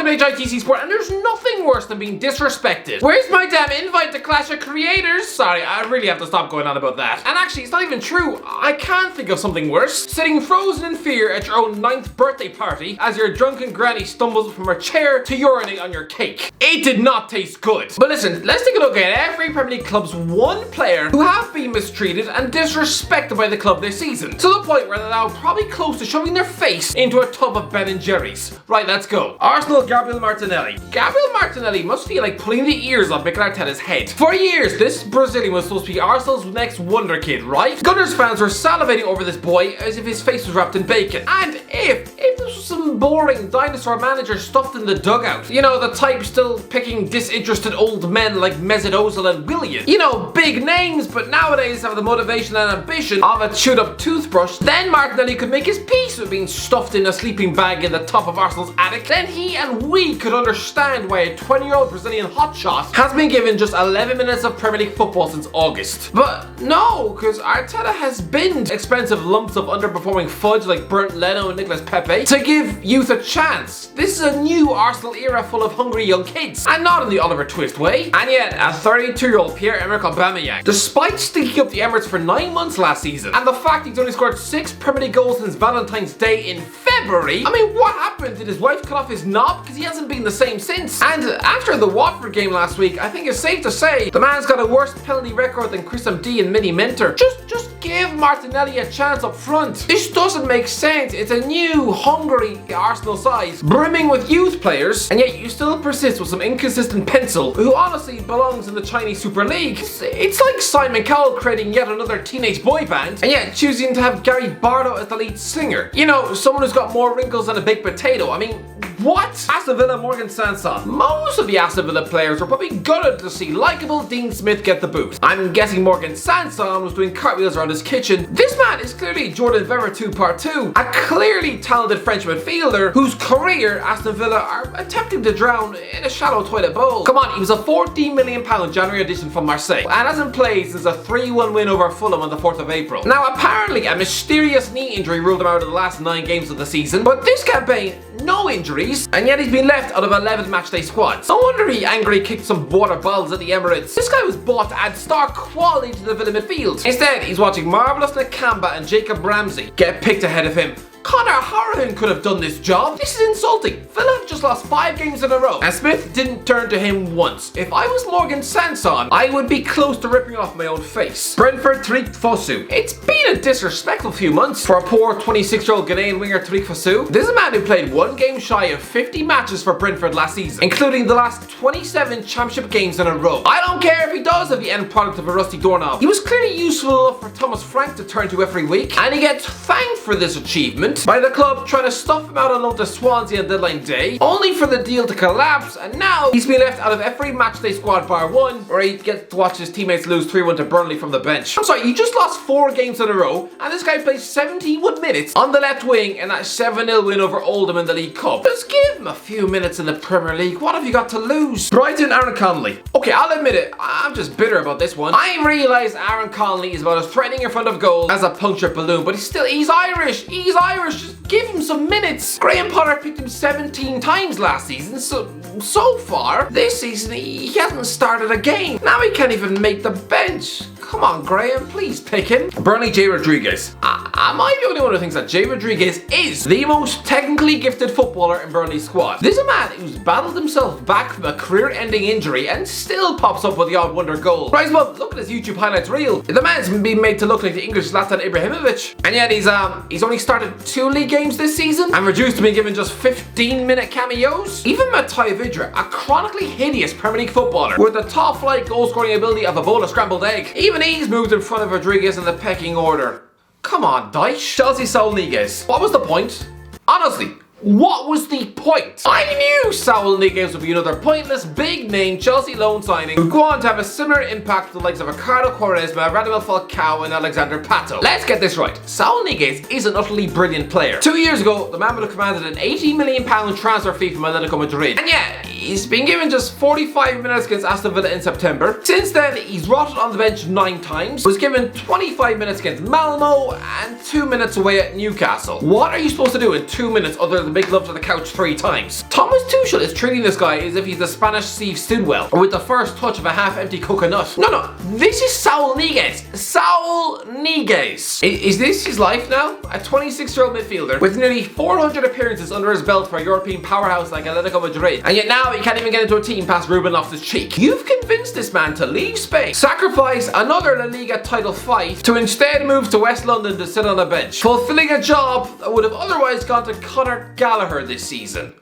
Welcome to HITC Sport, and there's nothing worse than being disrespected. Where's my damn invite to Clash of Creators? Sorry, I really have to stop going on about that. And actually, it's not even true. I can't think of something worse. Sitting frozen in fear at your own 9th birthday party as your drunken granny stumbles from her chair to urinate on your cake. It did not taste good. But listen, let's take a look at every Premier League club's one player who have been mistreated and disrespected by the club this season, to the point where they're now probably close to shoving their face into a tub of Ben & Jerry's. Right, let's go. Arsenal, Gabriel Martinelli. Gabriel Martinelli must feel like pulling the ears off Mikel Arteta's head. For years, this Brazilian was supposed to be Arsenal's next wonder kid, right? Gunners fans were salivating over this boy as if his face was wrapped in bacon. And if this was some boring dinosaur manager stuffed in the dugout, you know, the type still picking disinterested old men like Mesut Ozil and Willian. You know, big names, but nowadays have the motivation and ambition of a chewed up toothbrush. Then Martinelli could make his peace with being stuffed in a sleeping bag in the top of Arsenal's attic. Then he and we could understand why a 20-year-old Brazilian hotshot has been given just 11 minutes of Premier League football since August. But no, because Arteta has binned expensive lumps of underperforming fudge like Bernd Leno and Nicolas Pepe to give youth a chance. This is a new Arsenal era full of hungry young kids, and not in the Oliver Twist way. And yet, a 32-year-old Pierre-Emerick Aubameyang, despite stinking up the Emirates for 9 months last season, and the fact he's only scored 6 Premier League goals since Valentine's Day in February, I mean, what happened? Did his wife cut off his knob? Because he hasn't been the same since. And after the Watford game last week, I think it's safe to say the man's got a worse penalty record than Chris MD and Mini Minter. Just give Martinelli a chance up front. This doesn't make sense. It's a new, hungry Arsenal side, brimming with youth players, and yet you still persist with some inconsistent pencil who honestly belongs in the Chinese Super League. It's like Simon Cowell creating yet another teenage boy band, and yet choosing to have Gary Barlow as the lead singer. You know, someone who's got more wrinkles than a baked potato. I mean, what? Aston Villa, Morgan Sanson. Most of the Aston Villa players were probably gutted to see likeable Dean Smith get the boot. I'm guessing Morgan Sanson was doing cartwheels around his kitchen. This man is clearly Jordan Verra 2 Part 2, a clearly talented French midfielder whose career Aston Villa are attempting to drown in a shallow toilet bowl. Come on, he was a £14 million January edition from Marseille and hasn't played since a 3-1 win over Fulham on the 4th of April. Now apparently a mysterious knee injury ruled him out of the last 9 games of the season, but this campaign, no injuries, and yet he's been left out of 11 matchday squads. No wonder he angrily kicked some water balls at the Emirates. This guy was bought to add star quality to the Villa midfield. Instead, he's watching Marvelous Nakamba and Jacob Ramsey get picked ahead of him. Connor Hourihane could have done this job. This is insulting. Villa have just lost 5 games in a row, and Smith didn't turn to him once. If I was Morgan Sanson, I would be close to ripping off my own face. Brentford, Tariq Fosu. It's been a disrespectful few months for a poor 26-year-old Ghanaian winger Tariq Fosu. This is a man who played 1 game shy of 50 matches for Brentford last season, including the last 27 championship games in a row. I don't care if he does have the end product of a rusty doorknob. He was clearly useful enough for Thomas Frank to turn to every week, and he gets thanked for this achievement by the club trying to stuff him out on loan to Swansea on deadline day, only for the deal to collapse, and now he's been left out of every matchday squad bar one, where he gets to watch his teammates lose 3-1 to Burnley from the bench. I'm sorry, you just lost 4 games in a row, and this guy plays 71 minutes on the left wing in that 7-0 win over Oldham in the League Cup. Just give him a few minutes in the Premier League. What have you got to lose? Brighton, Aaron Connolly. Okay, I'll admit it, I'm just bitter about this one. I realise Aaron Connolly is about as threatening in front of goal as a punctured balloon, but he's Irish. He's Irish. Just give him some minutes. Graham Potter picked him 17 times last season, so far this season he hasn't started a game. Now he can't even make the bench. Come on, Graham, please pick him. Burnley, Jay Rodriguez. Am I the only one who thinks that Jay Rodriguez is the most technically gifted footballer in Burnley's squad? This is a man who's battled himself back from a career-ending injury and still pops up with the odd wonder goal. Right, well, look at his YouTube highlights reel. The man's been made to look like the English Zlatan Ibrahimovic, and yet he's only started 2 league games this season and reduced to being given just 15-minute cameos. Even Matai Vidra, a chronically hideous Premier League footballer with the top-flight goal-scoring ability of a bowl of scrambled egg, even he's moved in front of Rodriguez in the pecking order. Come on, Dyche. Chelsea, Saul Niguez. What was the point? Honestly, what was the point? I knew Saul Niguez would be another pointless, big-name Chelsea loan signing who'd go on to have a similar impact to the likes of Ricardo Quaresma, Radamel Falcao and Alexander Pato. Let's get this right. Saul Niguez is an utterly brilliant player. 2 years ago, the man would have commanded an £80 million transfer fee from Atletico Madrid. And yeah, He's been given just 45 minutes against Aston Villa in September. Since then, he's rotted on the bench 9 times, was given 25 minutes against Malmo and 2 minutes away at Newcastle. What are you supposed to do in 2 minutes other than make love to the couch 3 times? Thomas Tuchel is treating this guy as if he's the Spanish Steve Stillwell, or with the first touch of a half-empty coconut. No, this is Saul Niguez. Saul Niguez. Is this his life now? A 26-year-old midfielder with nearly 400 appearances under his belt for a European powerhouse like Atletico Madrid, and yet now he can't even get into a team past Ruben Loftus-Cheek. You've convinced this man to leave Spain, sacrifice another La Liga title fight, to instead move to West London to sit on a bench, fulfilling a job that would have otherwise gone to Conor Gallagher this season.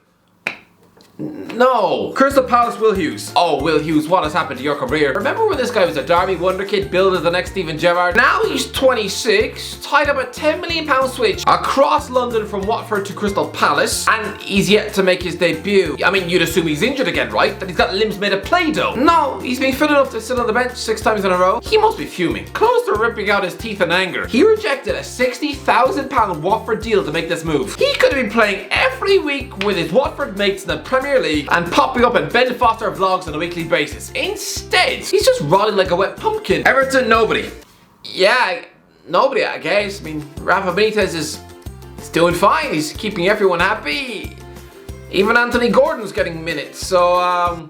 No. Crystal Palace Will Hughes. Oh, Will Hughes, what has happened to your career? Remember when this guy was a Derby wonder kid, billed as the next Steven Gerrard? Now he's 26, tied up a £10 million switch across London from Watford to Crystal Palace, and he's yet to make his debut. I mean, you'd assume he's injured again, right? That he's got limbs made of Play-Doh. No, he's been fit enough to sit on the bench 6 times in a row. He must be fuming, close to ripping out his teeth in anger. He rejected a £60,000 Watford deal to make this move. He could have been playing every week with his Watford mates in the Premier League and popping up in Ben Foster vlogs on a weekly basis. Instead, he's just rotting like a wet pumpkin. Everton, nobody. Yeah, nobody, I guess. I mean, Rafa Benitez is doing fine. He's keeping everyone happy. Even Anthony Gordon's getting minutes. So,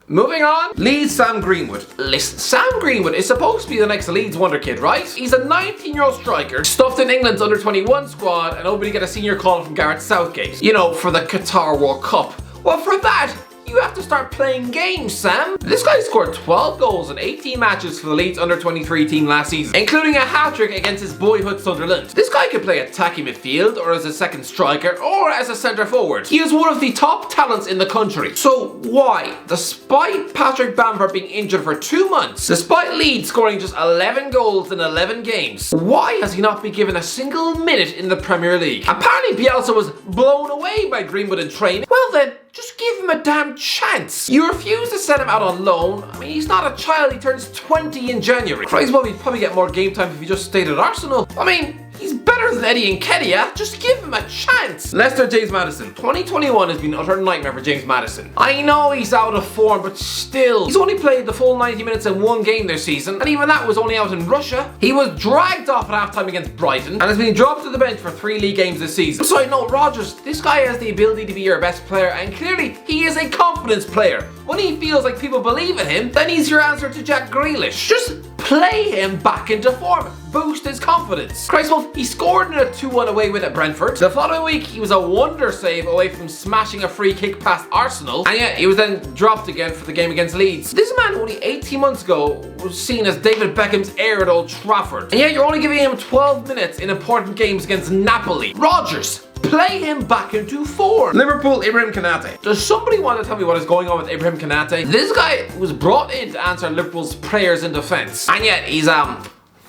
moving on. Leeds Sam Greenwood. Listen, Sam Greenwood is supposed to be the next Leeds wonder kid, right? He's a 19-year-old striker, stuffed in England's under-21 squad, and hoping to get a senior call from Gareth Southgate. You know, for the Qatar World Cup. Well, for that, you have to start playing games, Sam. This guy scored 12 goals in 18 matches for the Leeds under-23 team last season, including a hat-trick against his boyhood Sunderland. This guy could play attacking midfield, or as a second striker, or as a centre forward. He is one of the top talents in the country. So why, despite Patrick Bamford being injured for 2 months, despite Leeds scoring just 11 goals in 11 games, why has he not been given a single minute in the Premier League? Apparently Bielsa was blown away by Greenwood in training. Well then, just give him a damn chance. You refuse to send him out on loan. I mean, he's not a child, he turns 20 in January. Christ, well, he'd probably get more game time if he just stayed at Arsenal. I mean, he's better than Eddie Nketiah. Just give him a chance. Leicester James Maddison. 2021 has been an utter nightmare for James Maddison. I know he's out of form, but still. He's only played the full 90 minutes in 1 game this season, and even that was only out in Russia. He was dragged off at halftime against Brighton, and has been dropped to the bench for 3 league games this season. So I know, Rodgers, this guy has the ability to be your best player, and clearly he is a confidence player. When he feels like people believe in him, then he's your answer to Jack Grealish. Just play him back into form. Boost his confidence. Christ, well, he scored in a 2-1 away win at Brentford. The following week, he was a wonder save away from smashing a free kick past Arsenal, and yet he was then dropped again for the game against Leeds. This man, only 18 months ago, was seen as David Beckham's heir at Old Trafford, and yet you're only giving him 12 minutes in important games against Napoli. Rodgers, play him back into form. Liverpool, Ibrahim Konate. Does somebody want to tell me what is going on with Ibrahim Konate? This guy was brought in to answer Liverpool's prayers in defence, and yet he's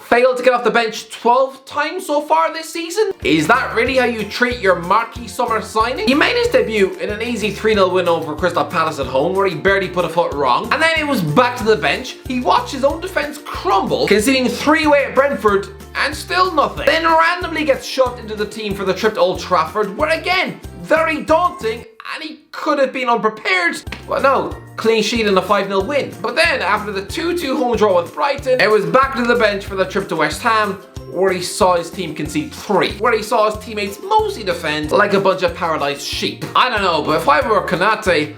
failed to get off the bench 12 times so far this season? Is that really how you treat your marquee summer signing? He made his debut in an easy 3-0 win over Crystal Palace at home, where he barely put a foot wrong, and then it was back to the bench. He watched his own defence crumble, conceding 3 away at Brentford, and still nothing. Then randomly gets shoved into the team for the trip to Old Trafford, where again, very daunting, and he could have been unprepared. Well, no, clean sheet in a 5-0 win. But then, after the 2-2 home draw with Brighton, it was back to the bench for the trip to West Ham, where he saw his team concede 3. Where he saw his teammates mostly defend like a bunch of paralysed sheep. I don't know, but if I were Konate,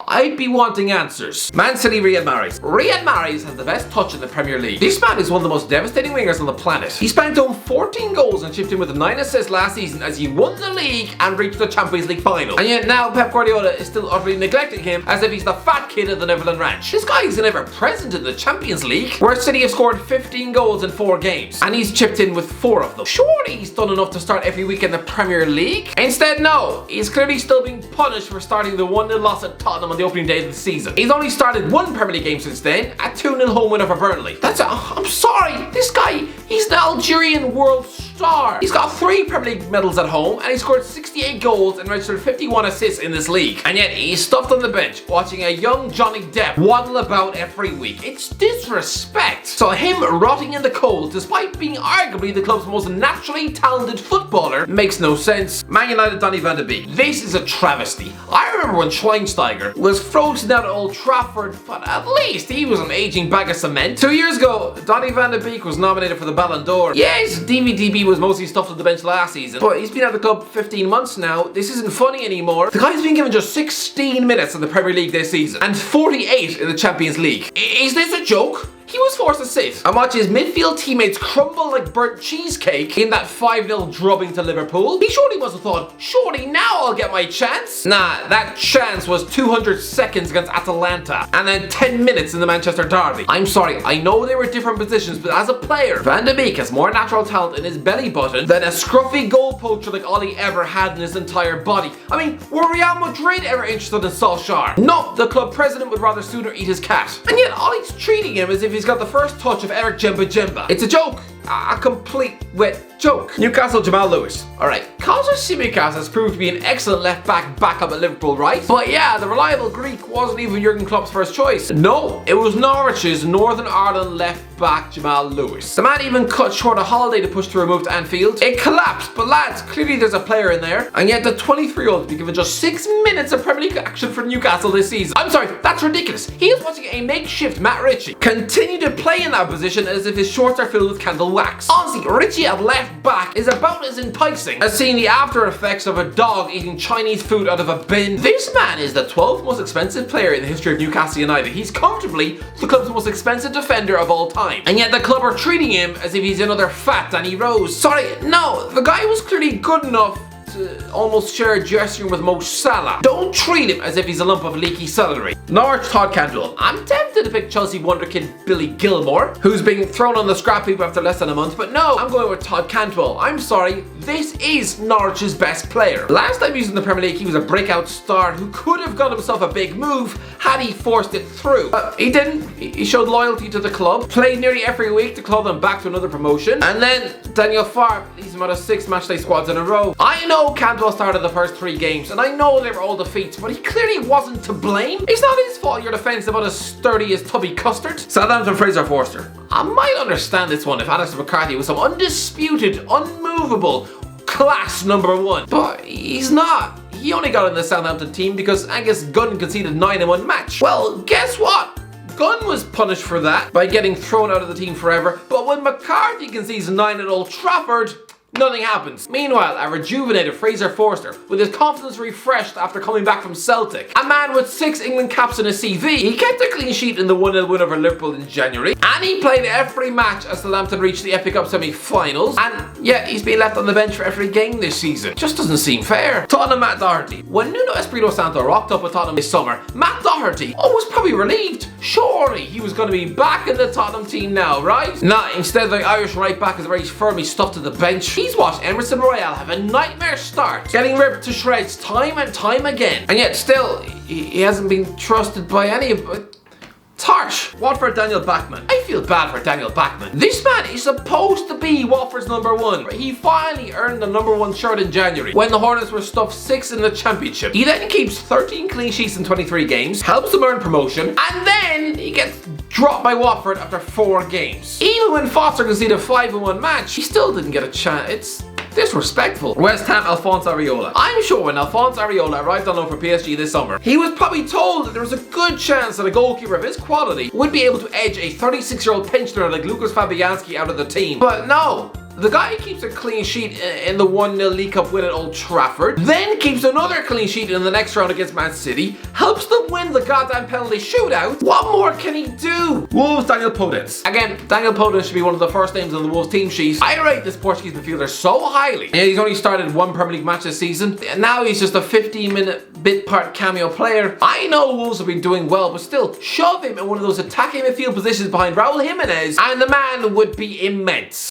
I'd be wanting answers. Man City, Riyad Mahrez. Riyad Mahrez has the best touch in the Premier League. This man is one of the most devastating wingers on the planet. He spanked home 14 goals and chipped in with 9 assists last season as he won the league and reached the Champions League final. And yet now Pep Guardiola is still utterly neglecting him as if he's the fat kid at the Neverland Ranch. This guy is never present in the Champions League, where City have scored 15 goals in 4 games, and he's chipped in with 4 of them. Surely he's done enough to start every week in the Premier League? Instead, no. He's clearly still being punished for starting the 1-0 loss at Tottenham on the opening day of the season. He's only started 1 Premier League game since then, a 2-0 home win over Burnley. I'm sorry, this guy, he's an Algerian world star. star. He's got 3 Premier League medals at home and he scored 68 goals and registered 51 assists in this league. And yet he's stuffed on the bench watching a young Johnny Depp waddle about every week. It's disrespect. So him rotting in the cold despite being arguably the club's most naturally talented footballer makes no sense. Man United Donny van de Beek. This is a travesty. I remember when Schweinsteiger was frozen out at Old Trafford, but at least he was an aging bag of cement. 2 years ago, Donny van de Beek was nominated for the Ballon d'Or. Yes, DVDB was mostly stuffed on the bench last season, but he's been at the club 15 months now. This isn't funny anymore. The guy's been given just 16 minutes in the Premier League this season and 48 in the Champions League. Is this a joke? He was forced to sit and watch his midfield teammates crumble like burnt cheesecake in that 5-0 drubbing to Liverpool. He surely must have thought, surely now I'll get my chance. Nah, that chance was 200 seconds against Atalanta and then 10 minutes in the Manchester derby. I'm sorry, I know they were different positions, but as a player, Van de Beek has more natural talent in his belly button than a scruffy goal poacher like Ollie ever had in his entire body. I mean, were Real Madrid ever interested in Solskjaer? No, the club president would rather sooner eat his cat. And yet Ollie's treating him as if he's got the first touch of Eric Jemba Jemba. It's a joke. A complete wet joke. Newcastle Jamal Lewis. Alright, Kostas Tsimikas has proved to be an excellent left back backup at Liverpool, right? But yeah, the reliable Greek wasn't even Jurgen Klopp's first choice. No, it was Norwich's Northern Ireland left back Jamal Lewis. The man even cut short a holiday to push through a move to Anfield. It collapsed, but lads, clearly there's a player in there. And yet the 23-year-old has been given just 6 minutes of Premier League action for Newcastle this season. I'm sorry, that's ridiculous. He is watching a makeshift Matt Ritchie continue to play in that position as if his shorts are filled with candle wax. Honestly, Ritchie at left back is about as enticing as seeing the after effects of a dog eating Chinese food out of a bin. This man is the 12th most expensive player in the history of Newcastle United. He's comfortably the club's most expensive defender of all time. And yet the club are treating him as if he's another fat Danny Rose. Sorry, no, the guy was clearly good enough to almost share a dressing room with Mo Salah. Don't treat him as if he's a lump of leaky celery. Norwich Todd Cantwell. I'm tempted to pick Chelsea wonderkid Billy Gilmore, who's been thrown on the scrap heap after less than a month, but no, I'm going with Todd Cantwell. I'm sorry, this is Norwich's best player. Last time he was in the Premier League, he was a breakout star who could have got himself a big move had he forced it through. He didn't. He showed loyalty to the club, played nearly every week to claw them back to another promotion, and then Daniel Farr, he's him out of 6 matchday squads in a row. I know Cantwell started the first 3 games, and I know they were all defeats, but he clearly wasn't to blame. It's not his fault your defence is about as sturdy as Tubby Custard. Southampton Fraser Forster. I might understand this one if Alistair McCarthy was some undisputed, unmovable class #1, but he's not. He only got in the Southampton team because Angus Gunn conceded 9 in 1 match. Well, guess what? Gunn was punished for that by getting thrown out of the team forever, but when McCarthy concedes 9 at Old Trafford, nothing happens. Meanwhile, a rejuvenated Fraser Forster, with his confidence refreshed after coming back from Celtic, a man with 6 England caps in his CV, he kept a clean sheet in the 1-0 win over Liverpool in January, and he played every match as Southampton reached the FA Cup semi-finals, and yet he's been left on the bench for every game this season. Just doesn't seem fair. Tottenham Matt Doherty. When Nuno Espirito Santo rocked up with Tottenham this summer, Matt Doherty was probably relieved. Surely he was going to be back in the Tottenham team now, right? Nah, instead the Irish right back is very firmly stuffed to the bench. He's watched Emerson Royale have a nightmare start, getting ripped to shreds time and time again, and yet still he hasn't been trusted by any of it. It's harsh. Watford Daniel Bachmann. I feel bad for Daniel Bachmann. This man is supposed to be Watford's #1. He finally earned the #1 shirt in January when the Hornets were stuffed 6th in the Championship. He then keeps 13 clean sheets in 23 games, helps them earn promotion, and then he gets dropped by Watford after 4 games. Even when Foster conceded a 5 in 1 match, he still didn't get a chance. It's disrespectful. West Ham Alphonse Areola. I'm sure when Alphonse Areola arrived on loan for PSG this summer, he was probably told that there was a good chance that a goalkeeper of his quality would be able to edge a 36-year-old pensioner like Lucas Fabianski out of the team. But no. The guy keeps a clean sheet in the 1-0 League Cup win at Old Trafford, then keeps another clean sheet in the next round against Man City, helps them win the goddamn penalty shootout. What more can he do? Wolves Daniel Podence. Again, Daniel Podence should be one of the first names on the Wolves team sheet. I rate this Portuguese midfielder so highly. And he's only started 1 Premier League match this season, and now he's just a 15-minute bit part cameo player. I know Wolves have been doing well, but still, shove him in one of those attacking midfield positions behind Raul Jimenez, and the man would be immense.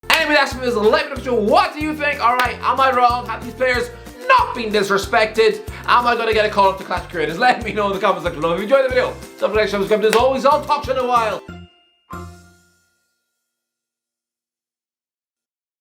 Anyway, that's me. Let me know what do you think? Alright, am I wrong? Have these players not been disrespected? Am I going to get a call up to Clash Creators? Let me know in the comments section below. If you enjoyed the video, subscribe, subscribe. As always, I'll talk to you in a while.